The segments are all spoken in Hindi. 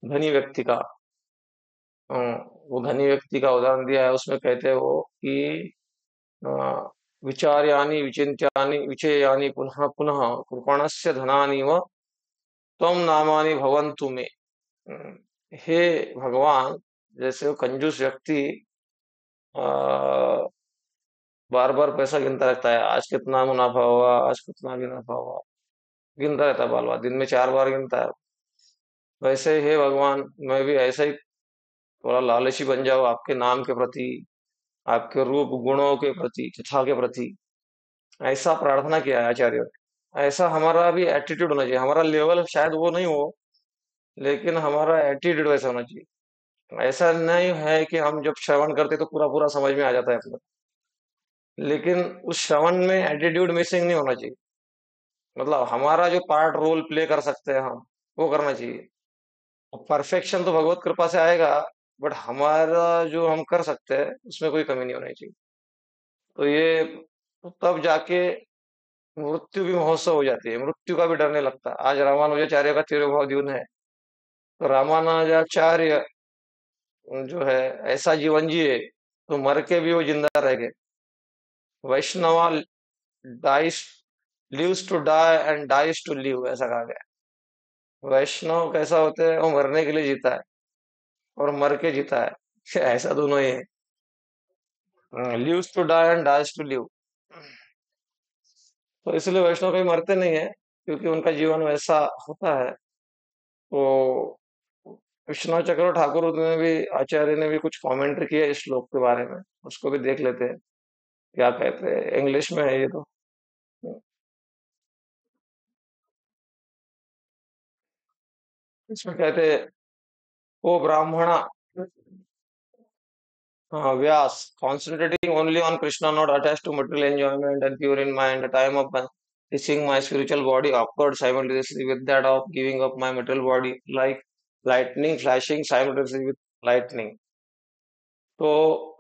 धनी व्यक्ति का। अ, वो धनी व्यक्ति का उदाहरण दिया है, उसमें कहते हो कि अ, विचार्यानि विचिन्त्यानि विचेयानि पुनः पुनः कृपणस्य धनानि व त्वं नामानि भवन्तु मे। अ, हे भगवान, जैसे वो कंजूस व्यक्ति बार बार पैसा गिनता रहता है, आज कितना मुनाफा हुआ, आज कितना मुनाफा हुआ, गिनता रहता है बार बार, दिन में 4 बार गिनता है। वैसे ही हे भगवान, मैं भी ऐसा ही थोड़ा लालची बन जाऊं आपके नाम के प्रति, आपके रूप गुणों के प्रति, कथा के प्रति। ऐसा प्रार्थना किया है आचार्य ने। ऐसा हमारा भी एटीट्यूड होना चाहिए। हमारा लेवल शायद वो नहीं हो, लेकिन हमारा एटीट्यूड वैसा होना चाहिए। ऐसा नहीं है कि हम जब श्रवण करते तो पूरा पूरा समझ में आ जाता है अपने, लेकिन उस श्रवण में एटीट्यूड मिसिंग नहीं होना चाहिए। मतलब हमारा जो पार्ट रोल प्ले कर सकते हैं हम, वो करना चाहिए। परफेक्शन तो भगवत कृपा से आएगा, बट हमारा जो हम कर सकते हैं उसमें कोई कमी नहीं होनी चाहिए। तो ये तब जाके मृत्यु भी महोत्सव हो जाती है, मृत्यु का भी डर नहीं लगता। आज रामानुजाचार्य का तिरुभाव द्यून है, तो रामानुजाचार्य जो है ऐसा जीवन जिए तो मर के भी वो जिंदा रह गए। Vaishnava dies lives to die and dies to live, ऐसा कहा गया है। वैष्णव कैसा होता है, वो मरने के लिए जीता है और मर के जीता है। ऐसा दोनों ही है, lives to die and dies to live. तो इसलिए वैष्णव कभी मरते नहीं है, क्योंकि उनका जीवन वैसा होता है। तो विश्वनाथ चक्र ठाकुर ने भी, आचार्य ने भी कुछ कमेंट्री की है इस श्लोक के बारे में, उसको भी देख लेते हैं क्या कहते हैं। इंग्लिश में है ये तो। इसमें कहते हैं, ओ ब्राह्मणा, Vyas, concentrating only on Krishna, not attached to material enjoyment and pure in mind, the time of releasing my spiritual body occurred simultaneously with that of giving up my material body, like lightning flashing simultaneously with lightning. तो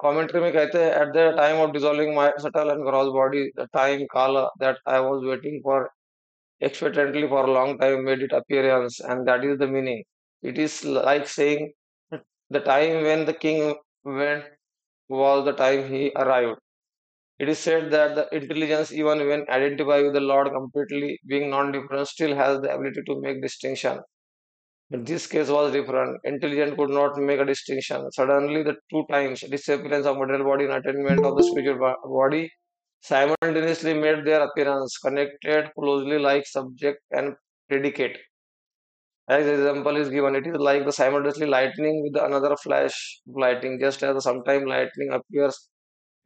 commentary में कहते हैं, at the time of dissolving my subtle and gross body, the time kala that I was waiting for expectantly for a long time made its appearance, and that is the meaning. It is like saying the time when the king went was the time he arrived. It is said that the intelligence, even when identified with the Lord completely being non-different, still has the ability to make distinction. But this case was different. Intelligence could not make a distinction. Suddenly, the two times disappearance of material body and attainment of the spiritual body simultaneously made their appearance, connected closely like subject and predicate. As example is given, it is like the simultaneously lightning with another flash of lighting, just as the sometime lightning appears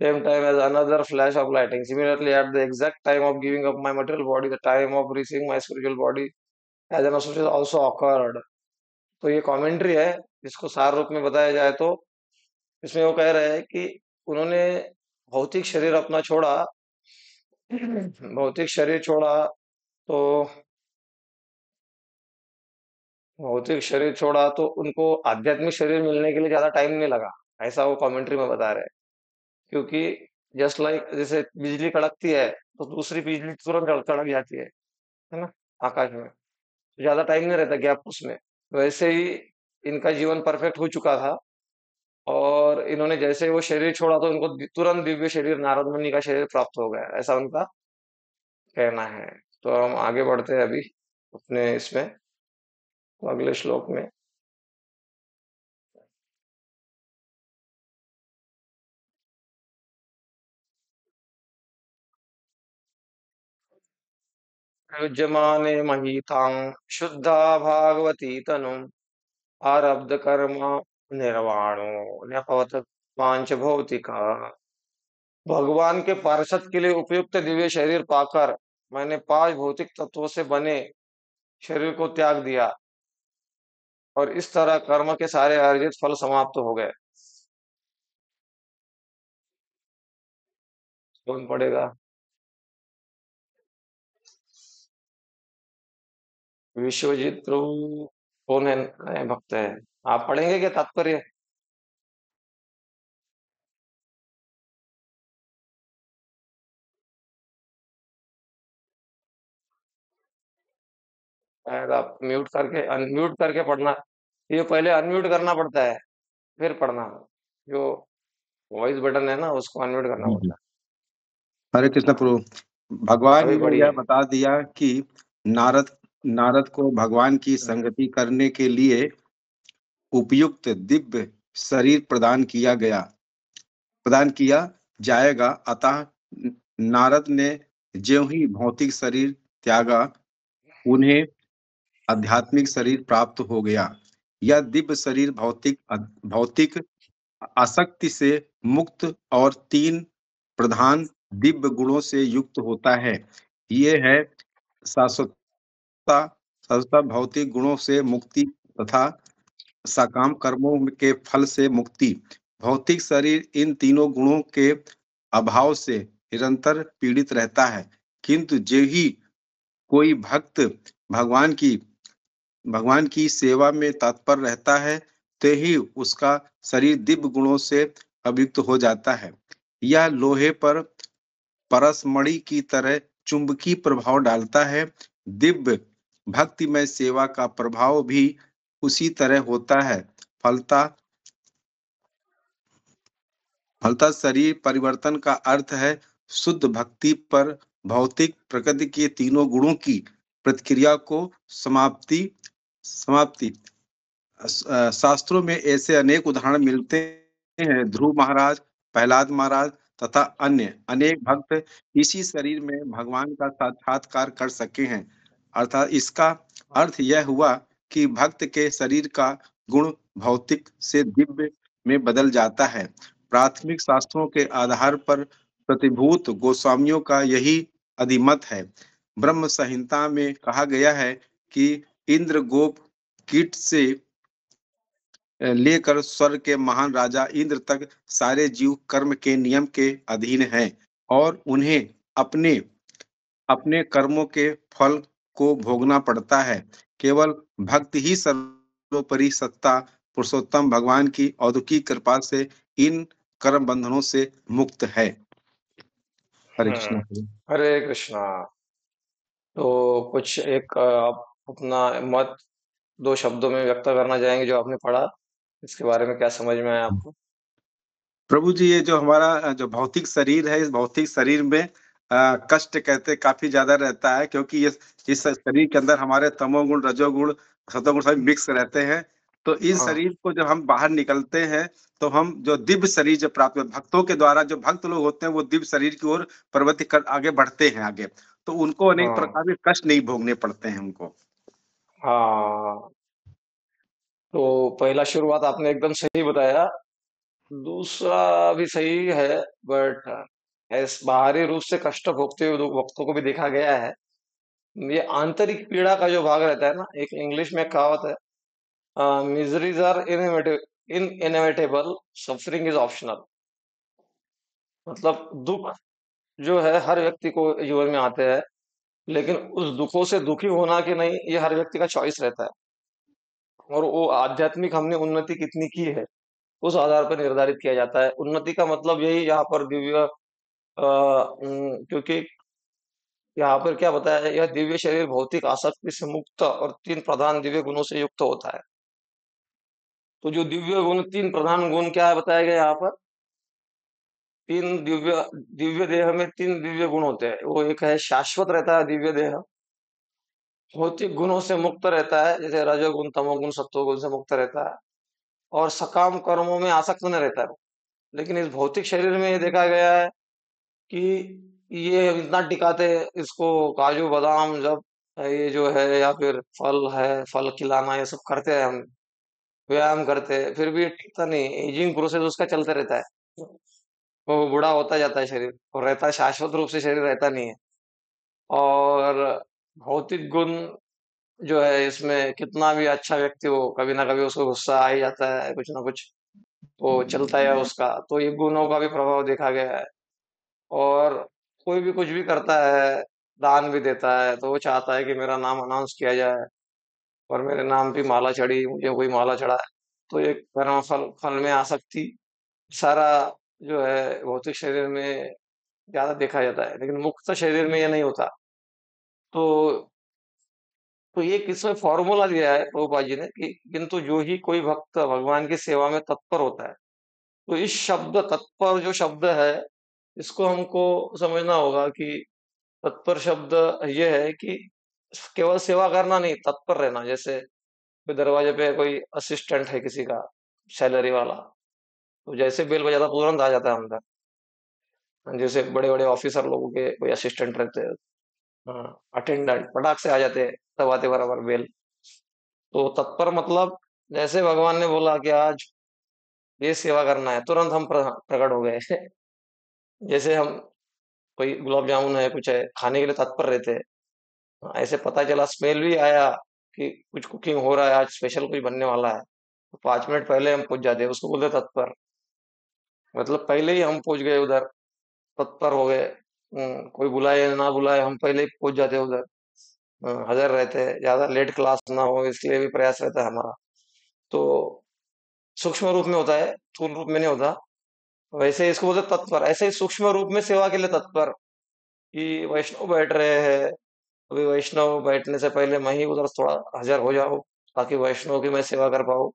same time as another flash of lightning. Similarly, at the exact time of giving up my material body, the time of receiving my spiritual body as an associate also occurred. तो ये कमेंट्री है, इसको सार रूप में बताया जाए तो इसमें वो कह रहे हैं कि उन्होंने भौतिक शरीर अपना छोड़ा, भौतिक शरीर छोड़ा, तो भौतिक शरीर छोड़ा तो उनको आध्यात्मिक शरीर मिलने के लिए ज्यादा टाइम नहीं लगा, ऐसा वो कमेंट्री में बता रहे हैं। क्योंकि जस्ट लाइक जैसे बिजली कड़कती है तो दूसरी बिजली तुरंत कड़क जाती है ना, आकाश में। ज्यादा टाइम नहीं रहता गैप उसमें। वैसे ही इनका जीवन परफेक्ट हो चुका था, और इन्होंने जैसे ही वो शरीर छोड़ा तो इनको तुरंत दिव्य शरीर, नारद मुनि का शरीर प्राप्त हो गया, ऐसा उनका कहना है। तो हम आगे बढ़ते हैं अभी अपने इसमें, तो अगले श्लोक में। युज्यमाने महीतां शुद्धा भागवती तनुम् आरब्ध कर्म निर्वाणो न्यपवत पांच भौतिका। भगवान के पार्षद के लिए उपयुक्त दिव्य शरीर पाकर मैंने 5 भौतिक तत्वों से बने शरीर को त्याग दिया, और इस तरह कर्म के सारे अर्जित फल समाप्त हो गए। कौन पढ़ेगा? विश्वजीत प्रभु कौन है, नए भक्त है? आप पढ़ेंगे क्या तात्पर्य? शायद आप म्यूट करके अनम्यूट करके पढ़ना। ये पहले अनम्यूट करना पड़ता है, फिर पढ़ना। जो वॉइस बटन है ना, उसको अनम्यूट करना जी जी। पड़ता हरे कृष्ण है। हाँ, प्रभु। भगवान अभी ने यह पढ़िए। बता दिया कि नारद नारद को भगवान की संगति करने के लिए उपयुक्त दिव्य शरीर प्रदान किया जाएगा। अतः नारद ने ज्यों ही भौतिक शरीर त्यागा, उन्हें आध्यात्मिक शरीर प्राप्त हो गया। यह दिव्य शरीर भौतिक आसक्ति से मुक्त और तीन प्रधान दिव्य गुणों से युक्त होता है। ये है शाश्वतता, शाश्वतता, भौतिक गुणों से मुक्ति तथा सकाम कर्मों के फल से मुक्ति। भौतिक शरीर इन तीनों गुणों के अभाव से निरंतर पीड़ित रहता है, किंतु जो ही कोई भक्त भगवान की भगवान की सेवा में तत्पर रहता है, तो ही उसका शरीर दिव्य गुणों से अभियुक्त हो जाता है। यह लोहे पर परसमणि की तरह चुंबकीय प्रभाव डालता है। दिव्य भक्तिमय सेवा का प्रभाव भी उसी तरह होता है। फलता फलता शरीर परिवर्तन का अर्थ है शुद्ध भक्ति पर भौतिक प्रकृति के तीनों गुणों की प्रतिक्रिया को समाप्ति समाप्ति। शास्त्रों में ऐसे अनेक उदाहरण मिलते हैं। ध्रुव महाराज, प्रहलाद महाराज तथा अन्य अनेक भक्त इसी शरीर में भगवान का साक्षात्कार कर सके हैं। अर्थात इसका अर्थ यह हुआ कि भक्त के शरीर का गुण भौतिक से दिव्य में बदल जाता है। प्राथमिक शास्त्रों के आधार पर प्रतिभूत गोस्वामियों का यही अधिमत है। ब्रह्म संहिता में कहा गया है कि इंद्र गोप कीट से लेकर स्वर्ग के महान राजा इंद्र तक सारे जीव कर्म के नियम के अधीन हैं और उन्हें अपने अपने कर्मों के फल को भोगना पड़ता है। केवल भक्त ही सर्वोपरि सत्ता पुरुषोत्तम भगवान की अलौकिक कृपा से इन कर्म बंधनों से मुक्त है। हरे हम्म। कृष्ण। हरे कृष्णा। तो कुछ एक आप अपना मत दो शब्दों में व्यक्त करना चाहेंगे जो आपने पढ़ा, इसके बारे में क्या समझ में आया आपको? प्रभु जी, ये जो हमारा जो भौतिक शरीर है, इस भौतिक शरीर में कष्ट कहते काफी ज्यादा रहता है, क्योंकि ये इस शरीर के अंदर हमारे तमोगुण रजोगुण सतोगुण सभी मिक्स रहते हैं। तो इस हाँ, शरीर को जब हम बाहर निकलते हैं, तो हम जो दिव्य शरीर जो प्राप्त भक्तों के द्वारा, जो भक्त लोग होते हैं वो दिव्य शरीर की ओर प्रवृत्ति कर आगे बढ़ते हैं आगे। तो उनको अनेक हाँ, प्रकार के कष्ट नहीं भोगने पड़ते हैं उनको। हाँ। तो पहला शुरुआत आपने एकदम सही बताया। दूसरा भी सही है, बट इस बाहरी रूप से कष्ट भोगते हुए भक्तों को भी देखा गया है। ये आंतरिक पीड़ा का जो भाग रहता है ना, एक इंग्लिश में कहावत है, miseries are inevitable, suffering is optional. मतलब दुख जो है हर व्यक्ति को जीवन में आते हैं, लेकिन उस दुखों से दुखी होना कि नहीं, ये हर व्यक्ति का चॉइस रहता है। और वो आध्यात्मिक हमने उन्नति कितनी की है, उस आधार पर निर्धारित किया जाता है। उन्नति का मतलब यही यहाँ पर दिव्य, क्योंकि यहाँ पर क्या बताया है, यह दिव्य शरीर भौतिक आसक्ति से मुक्त और तीन प्रधान दिव्य गुणों से युक्त होता है। तो जो दिव्य गुण, तीन प्रधान गुण क्या है बताया गया यहाँ पर? तीन दिव्य दिव्य देह में तीन दिव्य गुण होते हैं। वो एक है शाश्वत रहता है दिव्य देह, भौतिक गुणों से मुक्त रहता है, जैसे रजोगुण तमोगुण सत्वगुण से मुक्त रहता है, और सकाम कर्मों में आसक्त न रहता है। लेकिन इस भौतिक शरीर में ये देखा गया है कि ये इतना टिकाते, इसको काजू बादाम जब ये जो है, या फिर फल है, फल खिलाना, ये सब करते हैं हम, व्यायाम करते हैं, फिर भी ये टिकता नहीं। एजिंग प्रोसेस उसका चलते रहता है, वो बूढ़ा होता जाता है शरीर, और रहता शाश्वत रूप से शरीर रहता नहीं है। और भौतिक गुण जो है, इसमें कितना भी अच्छा व्यक्ति हो, कभी ना कभी उसको गुस्सा आ ही जाता है, कुछ ना कुछ वो चलता है उसका। तो ये गुणों का भी प्रभाव देखा गया है। और कोई भी कुछ भी करता है, दान भी देता है, तो वो चाहता है कि मेरा नाम अनाउंस किया जाए और मेरे नाम की माला चढ़ी, मुझे कोई माला चढ़ा है। तो ये कर्म फल फल में आसक्ति सारा जो है भौतिक शरीर में ज्यादा देखा जाता है, लेकिन मुक्त शरीर में ये नहीं होता। तो तो ये किसमें फॉर्मूला दिया है प्रभुपाद जी ने कि किंतु जो ही कोई भक्त भगवान की सेवा में तत्पर होता है, तो इस शब्द तत्पर जो शब्द है, इसको हमको समझना होगा कि तत्पर शब्द ये है कि केवल सेवा करना नहीं, तत्पर रहना। जैसे कोई दरवाजे पे कोई असिस्टेंट है किसी का, सैलरी वाला, तो जैसे बेल बजाता तुरंत आ जाता है अंदर। जैसे बड़े बड़े ऑफिसर लोगों के कोई असिस्टेंट रहते हैं, हाँ, अटेंडेंट फटाक से आ जाते हैं तब आते बराबर बेल। तो तत्पर मतलब जैसे भगवान ने बोला कि आज ये सेवा करना है, तुरंत हम प्रकट हो गए। जैसे हम कोई गुलाब जामुन है कुछ है खाने के लिए तत्पर रहते हैं, ऐसे पता चला स्मेल भी आया कि कुछ कुकिंग हो रहा है, आज स्पेशल कुछ बनने वाला है, तो 5 मिनट पहले हम पहुंच जाते हैं, उसको बोलते हैं तत्पर। मतलब पहले ही हम पहुंच गए उधर, तत्पर हो गए। कोई बुलाए या ना बुलाए हम पहले ही पहुंच जाते हैं उधर। हाजिर रहते हैं, ज्यादा लेट क्लास ना हो इसलिए भी प्रयास रहता है हमारा। तो सूक्ष्म रूप में होता है, स्थूल रूप में नहीं होता। वैसे इसको बोलते हैं तत्पर, ऐसे ही सूक्ष्म रूप में सेवा के लिए तत्पर। कि वैष्णव बैठ रहे हैं, अभी वैष्णव बैठने से पहले मैं ही उधर थोड़ा हाजिर हो जाऊं, ताकि वैष्णव की मैं सेवा कर पाऊँ,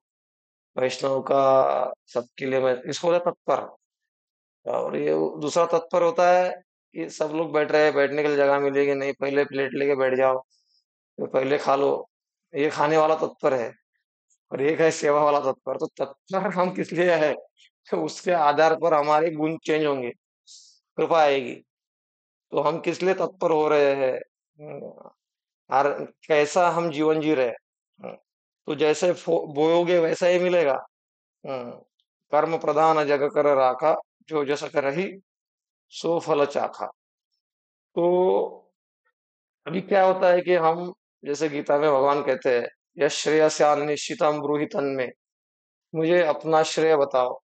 वैष्णव का सबके लिए मैं, इसको बोलते हैं तत्पर। और ये दूसरा तत्पर होता है कि सब लोग बैठ रहे हैं, बैठने के लिए जगह मिलेगी नहीं, पहले प्लेट लेके बैठ जाओ, तो पहले खा लो, ये खाने वाला तत्पर है। और एक है सेवा वाला तत्पर। तो तत्पर हम किस लिए है, तो उसके आधार पर हमारे गुण चेंज होंगे, कृपा आएगी। तो हम किस लिए तत्पर हो रहे हैं, और कैसा हम जीवन जी रहे हैं। तो जैसे बोयोगे वैसा ही मिलेगा। हम्म, कर्म प्रधान जग कर राखा, जो जस करहि सो फल चाखा। तो अभी क्या होता है कि हम, जैसे गीता में भगवान कहते हैं, यश श्रेयस्यान निश्चितम ब्रूहि तन्मे, मुझे अपना श्रेय बताओ।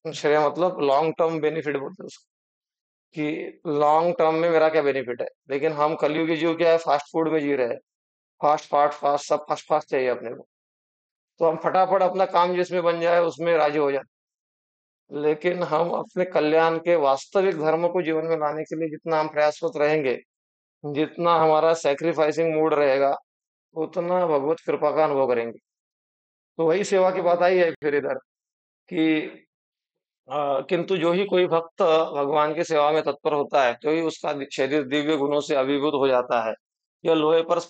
श्रेय मतलब लॉन्ग टर्म बेनिफिट बोलते हैं उसको, कि लॉन्ग टर्म में मेरा क्या बेनिफिट है। लेकिन हम कलयुगी जीव क्या है, फास्ट फूड में जी रहे हैं, फास्ट फास्ट फास्ट सब फास्ट फास्ट चाहिए अपने को। तो हम फटाफट अपना काम जिसमें बन जाए उसमें राजी हो जाते। लेकिन हम अपने कल्याण के वास्तविक धर्म को जीवन में लाने के लिए जितना हम प्रयासरत रहेंगे, जितना हमारा सैक्रिफाइसिंग मूड रहेगा, उतना भगवत कृपा का अनुभव करेंगे। तो वही सेवा की बात आई है फिर इधर कि किंतु जो ही कोई भक्त भगवान की सेवा में तत्पर होता है, तो ही उसका शरीर दिव्य गुणों से अभिभूत हो जाता है। यह लोहे पर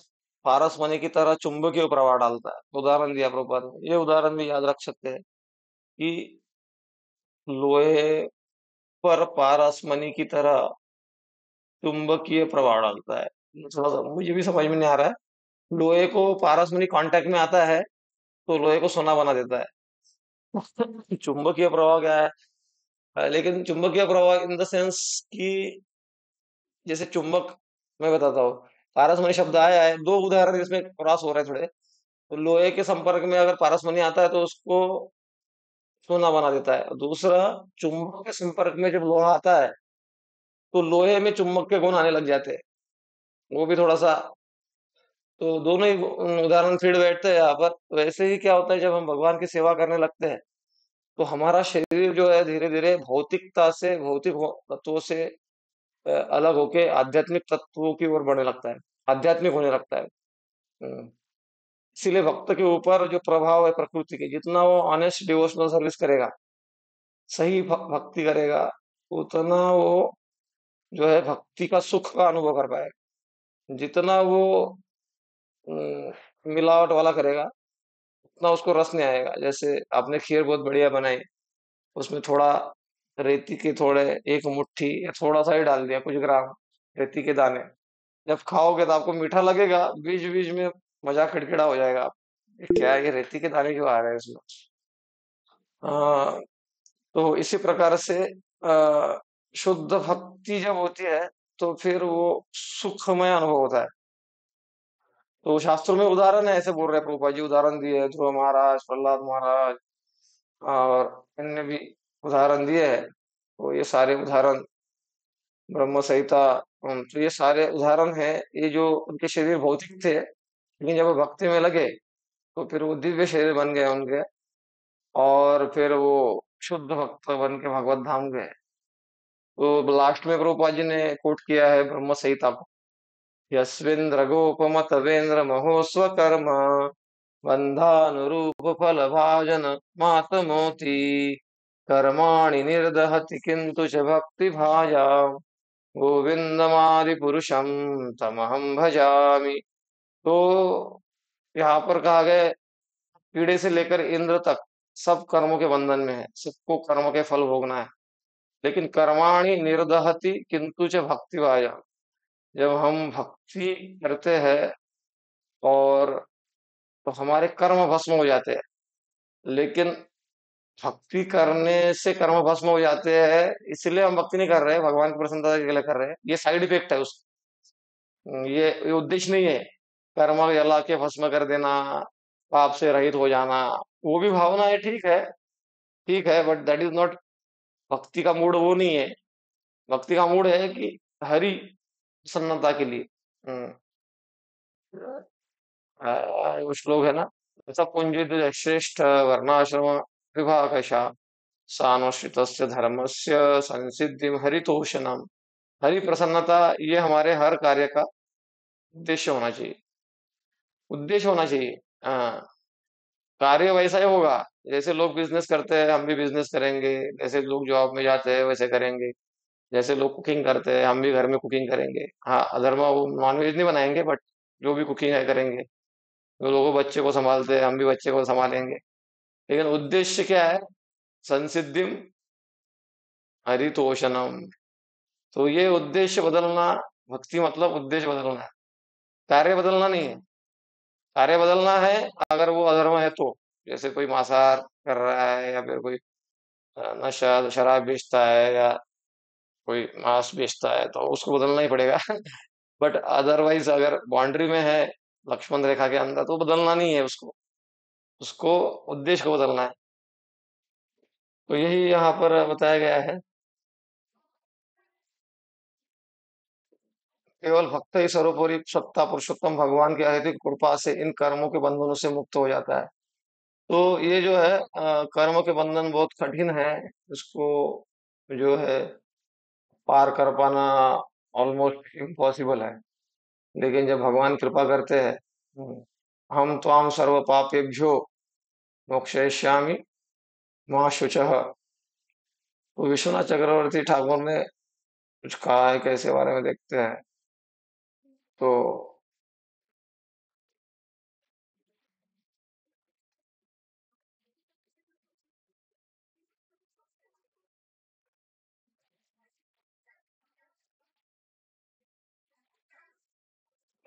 पारस मणि की तरह चुंबकीय प्रभाव डालता है। उदाहरण दिया प्रभुपाद ने, ये उदाहरण भी याद रख सकते हैं कि लोहे पर पारस मणि की तरह चुंबकीय प्रभाव डालता है। थोड़ा सा मुझे भी समझ में नहीं आ रहा है। लोहे को पारस मणि कांटेक्ट में आता है, तो लोहे को सोना बना देता है। चुंबकीय प्रभाव क्या है? लेकिन चुंबकीय प्रभाव इन द सेंस कि जैसे चुंबक, मैं बताता हूँ, पारसमणि शब्द आया है, दो उदाहरण इसमें क्रॉस हो रहे हैं थोड़े। तो लोहे के संपर्क में अगर पारसमणि आता है तो उसको सोना बना देता है। और दूसरा, चुंबक के संपर्क में जब लोहा आता है, तो लोहे में चुंबक के गुण आने लग जाते हैं। वो भी थोड़ा सा, तो दोनों ही उदाहरण फिर बैठते हैं यहाँ पर। वैसे ही क्या होता है, जब हम भगवान की सेवा करने लगते हैं, तो हमारा शरीर जो है धीरे धीरे भौतिकता से, भौतिक तत्वों से अलग होके आध्यात्मिक तत्वों की ओर बढ़ने लगता है, आध्यात्मिक होने लगता है। हम्म, इसीलिए भक्त के ऊपर जो प्रभाव है प्रकृति के, जितना वो ऑनेस्ट डिवोशनल सर्विस करेगा, सही भक्ति करेगा, उतना वो जो है भक्ति का सुख का अनुभव कर पाएगा। जितना वो मिलावट वाला करेगा, उतना उसको रस नहीं आएगा। जैसे आपने खीर बहुत बढ़िया बनाई, उसमें थोड़ा रेती के थोड़े, एक मुट्ठी या थोड़ा सा ही डाल दिया, कुछ ग्राम रेती के दाने, जब खाओगे तो आपको मीठा लगेगा, बीच बीच में मजाक खिड़खिड़ा हो जाएगा। ये क्या है, ये रेती के दाने क्यों आ रहे हैं इसमें। आ, तो इसी प्रकार से शुद्ध भक्ति जब होती है, तो फिर वो सुखमय अनुभव होता है। तो शास्त्रों में उदाहरण है, ऐसे बोल रहे हैं प्रभुपाद जी, उदाहरण दिए हैं, ध्रुव महाराज, प्रहलाद महाराज, और अन्य भी उदाहरण दिए हैं। तो ये सारे उदाहरण, ब्रह्म संहिता, तो ये सारे उदाहरण हैं। ये जो उनके शरीर भौतिक थे, लेकिन जब वो भक्ति में लगे, तो फिर वो दिव्य शरीर बन गए उनके, और फिर वो शुद्ध भक्त बन के भगवत धाम गए। तो लास्ट में प्रभुपाद जी ने कोट किया है ब्रह्म संहिता को, यस्विन्द्रगोपमतवेन्द्र महोस्वकर्म बन्धानुरूप फलभाजन मातमोति कर्माणि निर्दहति किन्तु च भक्तिभाजा गोविंदमादिपुरुषं तमहं भजामि। तो यहाँ पर कहा गया कीड़े से लेकर इंद्र तक सब कर्मों के बंधन में है, सबको कर्म के फल भोगना है। लेकिन कर्माणि निर्दहति किंतु च भक्ति भाजा, जब हम भक्ति करते हैं और तो हमारे कर्म भस्म हो जाते हैं। लेकिन भक्ति करने से कर्म भस्म हो जाते हैं, इसलिए हम भक्ति नहीं कर रहे हैं, भगवान की प्रसन्नता के लिए कर रहे हैं। ये साइड इफेक्ट है उस, ये उद्देश्य नहीं है। कर्म जला के भस्म कर देना, पाप से रहित हो जाना, वो भी भावना है, ठीक है, बट दैट इज नॉट भक्ति का मूड, वो नहीं है। भक्ति का मूड है कि हरि प्रसन्नता के लिए। हम्म, वो श्लोक है ना, सब कुंजित श्रेष्ठ वर्णाश्रम विभागशा सानुश्रितस्य धर्मस्य संसिद्धिम हरितोषणम। हरि प्रसन्नता ये हमारे हर कार्य का उद्देश्य होना चाहिए, उद्देश्य होना चाहिए। हाँ, कार्य वैसा ही होगा, जैसे लोग बिजनेस करते हैं हम भी बिजनेस करेंगे, जैसे लोग जॉब में जाते हैं वैसे करेंगे, जैसे लोग कुकिंग करते हैं हम भी घर में कुकिंग करेंगे। हाँ, अधर्मा वो नॉन वेज नहीं बनाएंगे, बट जो भी कुकिंग है करेंगे। जो लोगों बच्चे को संभालते हैं हम भी बच्चे को संभालेंगे। लेकिन उद्देश्य क्या है? संसिद्धिम हरितोषणम। तो ये उद्देश्य बदलना, भक्ति मतलब उद्देश्य बदलना है, कार्य बदलना नहीं है। कार्य बदलना है अगर वो अधर्म है तो, जैसे कोई मांसाहार कर रहा है या फिर कोई नशा शराब बेचता है या कोई मांस बेचता है तो उसको बदलना ही पड़ेगा। बट अदरवाइज अगर बाउंड्री में है, लक्ष्मण रेखा के अंदर, तो बदलना नहीं है उसको, उसको उद्देश्य को बदलना है। तो यही यहाँ पर बताया गया है। केवल भक्त ही सर्वोपरि सत्ता पुरुषोत्तम भगवान की अहेतुक कृपा से इन कर्मों के बंधनों से मुक्त हो जाता है। तो ये जो है कर्म के बंधन बहुत कठिन है, इसको जो है पार कर पाना ऑलमोस्ट इम्पॉसिबल है। लेकिन जब भगवान कृपा करते हैं, हम्म, हम त्वाम सर्व पापेभ्यो मोक्षयिष्यामि मां शुचः। तो विश्वनाथ चक्रवर्ती ठाकुर ने कुछ कहा है, कैसे बारे में देखते हैं। तो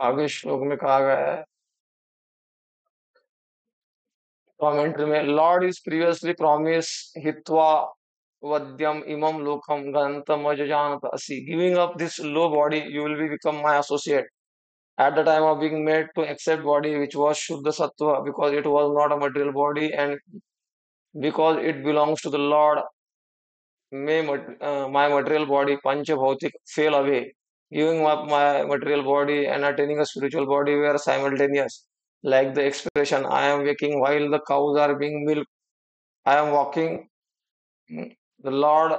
आगे श्लोक में कहा गया है, कमेंट्री में, लॉर्ड इज प्रीवियसली प्रॉमिस हित्वा वद्यम इमम लोकम गंतमज जानत असि, giving up this low body you will be become my associate at the time of being made to accept body which was Shuddha Sattva, because it was not a material body and because it belongs to the Lord, may my material body Pancha Bhautik fail away. Giving up my material body and attaining a spiritual body were simultaneous. Like the expression, I am waking while the cows are being milked. I am walking. The Lord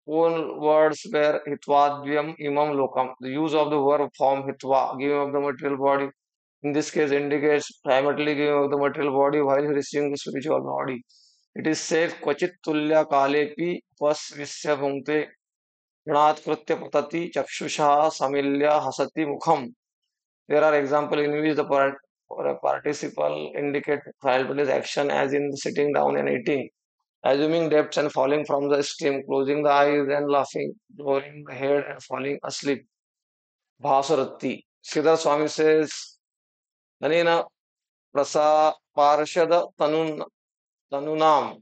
own words were Hitvadvyam Imam Lokam. The use of the verb form Hitva, giving up the material body, in this case indicates primarily giving of the material body while receiving the spiritual body. It is said क्वचित तुल्य कालेपि उपस्विश्य भुङ्क्ते गृणात् कृत्य पतति चक्षुषा समिल्य हसति मुखम। There are examples in which the participle indicate simultaneous action, as in sitting down and eating, assuming depths and falling from the stream, closing the eyes and laughing, lowering the head and falling asleep. Bhasarati. Siddhar Swami says, Anina प्रसा पार्षद तनुनाम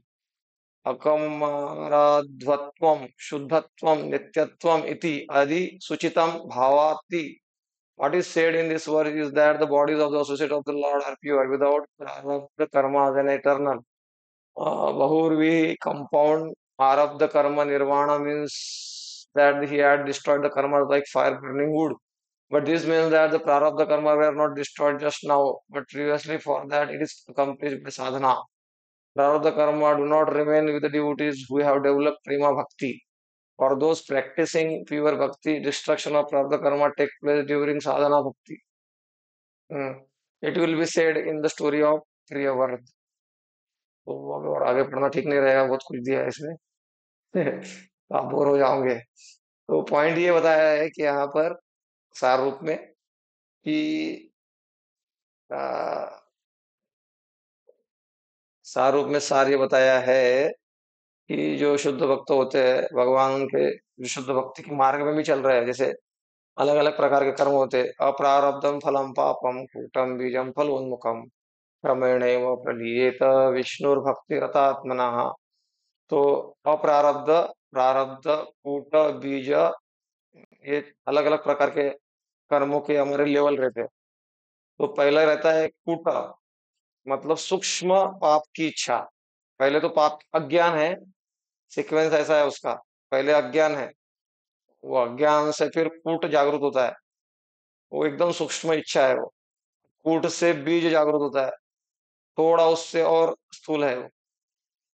अकमराध्वत्वम शुद्धत्वम नित्यत्वम इति आदि सूचितम भावाति. What is said in this verse is that the bodies of the associate of the Lord are pure without the karmas and eternal. Bahurvi compound the karma nirvana means that he had destroyed the karma like fire burning wood. But this means that the prarabdha karma were not destroyed just now, but previously for that it is accomplished by sadhana. Prarabdha karma do not remain with the devotees who have developed prema bhakti. For those practicing pure bhakti, destruction of prarabdha karma take place during sadhana bhakti. It will be said in the story of Priyavrata. तो अब और आगे पढ़ना ठीक नहीं रहेगा, बहुत कुछ दिया है इसमें। तो आप बोर हो जाओगे। तो पॉइंट ये बताया है कि यहाँ पर सार रूप में कि आ, सार रूप में सार ये बताया है कि जो शुद्ध भक्त होते हैं भगवान के, जो शुद्ध भक्ति के मार्ग में भी चल रहे हैं, जैसे अलग अलग प्रकार के कर्म होते हैं। अप्रारब्धम फलम पापम कूटम बीजम फलोन्मुखम क्रमेणैव प्रलीयेत विष्णुर्भक्ति रतात्मनः। तो अप्रारब्ध, प्रारब्ध, कूट, बीज, ये अलग अलग प्रकार के कर्मों के हमारे लेवल रहते हैं। तो पहला रहता है कूट, मतलब सूक्ष्म पाप की इच्छा। पहले तो पाप अज्ञान है, सीक्वेंस ऐसा है उसका। पहले अज्ञान है, वो अज्ञान से फिर कूट जागृत होता है, वो एकदम सूक्ष्म इच्छा है वो। कूट से बीज जागृत होता है, थोड़ा उससे और स्थूल है वो।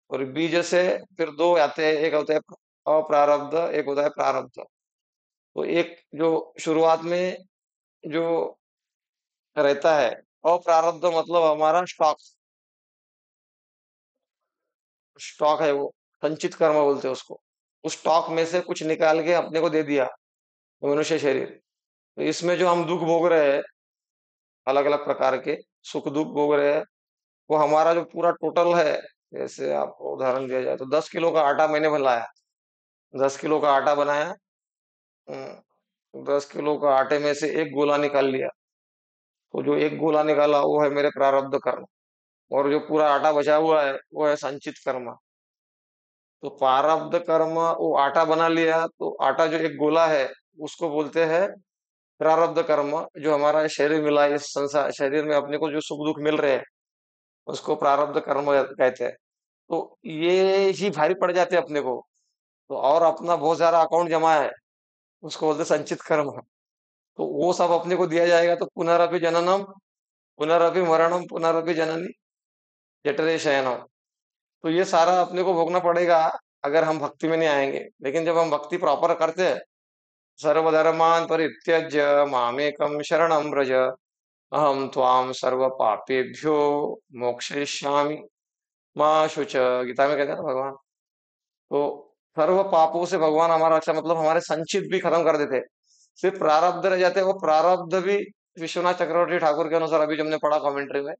और बीज से फिर दो आते हैं, एक होता है अप्रारब्ध, एक होता है प्रारब्ध। तो एक जो शुरुआत में जो रहता है अप्रारब्ध, मतलब हमारा स्टॉक, स्टॉक है वो, संचित कर्म बोलते हैं उसको। उस स्टॉक में से कुछ निकाल के अपने को दे दिया, मनुष्य शरीर। तो इसमें जो हम दुख भोग रहे हैं, अलग अलग प्रकार के सुख दुख भोग रहे हैं, वो हमारा जो पूरा टोटल है। जैसे आपको उदाहरण दिया जाए तो 10 किलो का आटा मैंने बनाया, 10 किलो का आटा बनाया। 10 किलो का आटे में से एक गोला निकाल लिया, तो जो एक गोला निकाला वो है मेरे प्रारब्ध कर्म। और जो पूरा आटा बचा हुआ है वो है संचित कर्म। तो प्रारब्ध कर्म, वो आटा बना लिया, तो आटा जो एक गोला है उसको बोलते हैं प्रारब्ध कर्म। जो हमारा शरीर मिला, इस संसार शरीर में अपने को जो सुख दुख मिल रहे हैं, उसको प्रारब्ध कर्म कहते हैं। तो ये ही भारी पड़ जाते हैं अपने को। तो और अपना बहुत सारा अकाउंट जमा है, उसको बोलते हैं संचित कर्म। तो वो सब अपने को दिया जाएगा। तो पुनरअपि जननम, पुनरअपि मरणम, पुनरअपि जननी जठरे शयनम। तो ये सारा अपने को भोगना पड़ेगा अगर हम भक्ति में नहीं आएंगे। लेकिन जब हम भक्ति प्रॉपर करते हैं, सर्वधर्मान् परित्यज्य मामेकं शरणं व्रज अहम त्वाम सर्व पापेभ्यो मोक्षयिष्यामि मा शुच। गीता में कहते हैं ना भगवान। तो सर्व पापों से भगवान हमारा रक्षा, मतलब हमारे संचित भी खत्म कर देते हैं। सिर्फ प्रारब्ध रह जाते हैं, वो प्रारब्ध भी विश्वनाथ चक्रवर्ती ठाकुर के अनुसार, अभी जो हमने पढ़ा कमेंट्री में,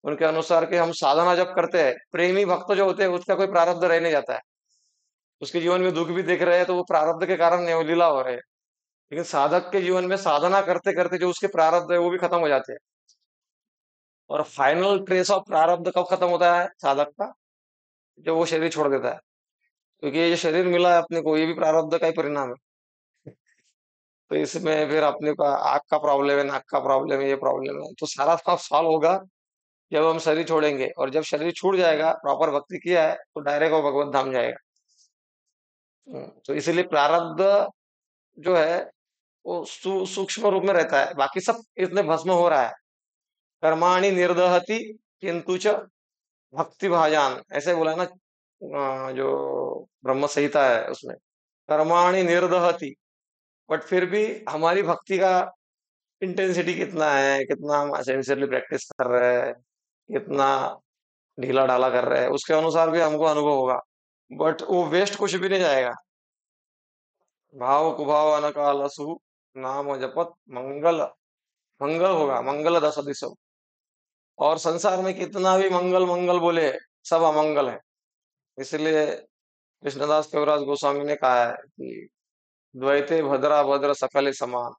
उनके अनुसार कि हम साधना जब करते हैं, प्रेमी भक्त जो होते हैं उसका कोई प्रारब्ध रह नहीं जाता है। उसके जीवन में दुख भी देख रहे हैं तो वो प्रारब्ध के कारण नेवलीला हो रहे हैं। लेकिन साधक के जीवन में साधना करते करते जो उसके प्रारब्ध है वो भी खत्म हो जाते हैं। और फाइनल ट्रेस ऑफ प्रारब्ध कब खत्म होता है साधक का? जब वो शरीर छोड़ देता है। क्योंकि ये जो शरीर मिला है अपने को, ये भी प्रारब्ध का ही परिणाम है। तो इसमें फिर अपने का आँख का प्रॉब्लम है, नाक का प्रॉब्लम है, ये प्रॉब्लम है, तो सारा सब सॉल्व होगा जब हम शरीर छोड़ेंगे। और जब शरीर छूट जाएगा, प्रॉपर भक्ति किया है, तो डायरेक्ट वो भगवत धाम जाएगा। तो इसीलिए प्रारब्ध जो है वो सूक्ष्म रूप में रहता है, बाकी सब इसमें भस्म हो रहा है। कर्माणि निर्दहति किंतु च भक्ति भाजान, ऐसे बोला है ना। जो ब्रह्म संहिता है उसमें कर्माणि निर्दहति। बट फिर भी हमारी भक्ति का इंटेंसिटी कितना है, कितना हम सिंसियरली प्रैक्टिस कर रहे हैं, कितना ढीला ढाला कर रहे हैं, उसके अनुसार भी हमको अनुभव होगा। बट वो वेस्ट कुछ भी नहीं जाएगा। भाव कुभाव अनकालसु नाम जपत मंगल, मंगल होगा, मंगल दस दिशो। और संसार में कितना भी मंगल मंगल बोले, सब अमंगल है। इसलिए कृष्णदास कविराज गोस्वामी ने कहा है कि द्वैते भद्रा भद्र सकले समान,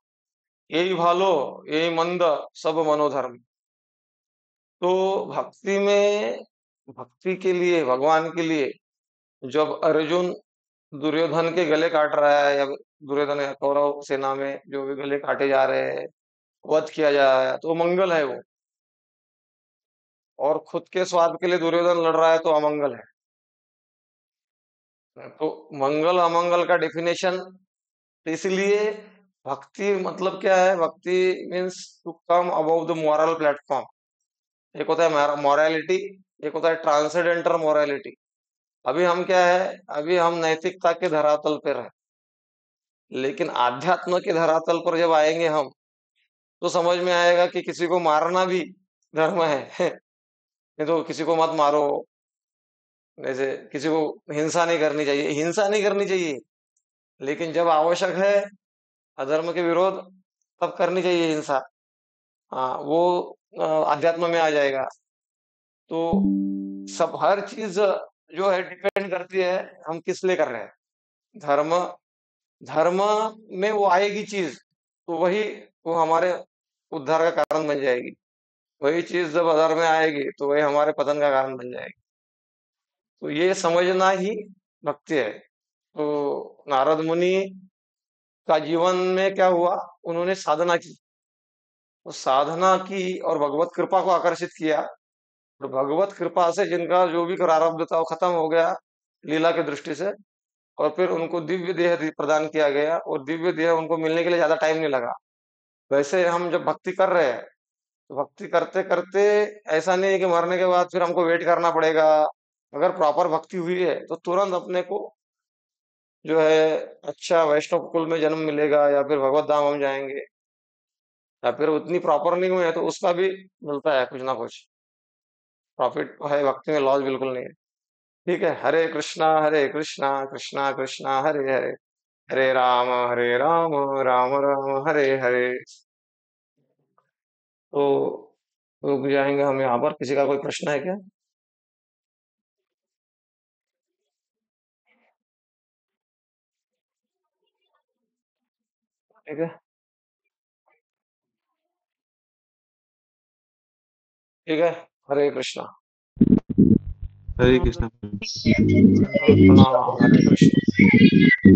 यही भालो यही मंद सब मनोधर्म। तो भक्ति में, भक्ति के लिए, भगवान के लिए, जब अर्जुन दुर्योधन के गले काट रहा है, या दुर्योधन या कौरव सेना में जो भी गले काटे जा रहे हैं, वध किया जा रहा है, तो मंगल है वो। और खुद के स्वार्थ के लिए दुर्योधन लड़ रहा है तो अमंगल है। तो मंगल अमंगल का डेफिनेशन, तो इसलिए भक्ति मतलब क्या है? Bhakti means to come above the moral platform. एक होता है मॉरलिटी, एक होता है ट्रांसेंडेंटल मॉरलिटी। अभी हम क्या है? अभी हम नैतिकता के धरातल पे रहे। लेकिन आध्यात्म के धरातल पर जब आएंगे हम, तो समझ में आएगा कि किसी को मारना भी धर्म है। नहीं तो किसी को मत मारो, जैसे किसी को हिंसा नहीं करनी चाहिए, हिंसा नहीं करनी चाहिए, लेकिन जब आवश्यक है अधर्म के विरोध, तब करनी चाहिए हिंसा। हाँ, वो अध्यात्म में आ जाएगा। तो सब हर चीज जो है डिपेंड करती है हम किस लिए कर रहे हैं। धर्म धर्म में वो आएगी चीज, तो वही वो हमारे उद्धार का कारण बन जाएगी। वही चीज जब अधर्म में आएगी तो वही हमारे पतन का कारण बन जाएगी। तो ये समझना ही भक्ति है। तो नारद मुनि का जीवन में क्या हुआ, उन्होंने साधना की। तो साधना की और भगवत कृपा को आकर्षित किया, और भगवत कृपा से जिनका जो भी प्रारब्ध था वो खत्म हो गया लीला की दृष्टि से, और फिर उनको दिव्य देह प्रदान किया गया, और दिव्य देह उनको मिलने के लिए ज्यादा टाइम नहीं लगा। वैसे हम जब भक्ति कर रहे हैं, तो भक्ति करते करते ऐसा नहीं है कि मरने के बाद फिर हमको वेट करना पड़ेगा। अगर प्रॉपर भक्ति हुई है तो तुरंत अपने को जो है अच्छा वैष्णव कुल में जन्म मिलेगा, या फिर भगवत धाम हम जाएंगे। या फिर उतनी प्रॉपर नहीं हुई है तो उसका भी मिलता है कुछ ना कुछ। प्रॉफिट तो है भक्ति में, लॉस बिल्कुल नहीं है। ठीक है, हरे कृष्णा कृष्णा कृष्णा हरे हरे, हरे राम राम राम हरे हरे। तो रुक जाएंगे हम यहाँ पर। किसी का कोई प्रश्न है क्या? ठीक है, ठीक है। हरे कृष्णा। हरे कृष्णा। प्रणाम, हरे कृष्णा।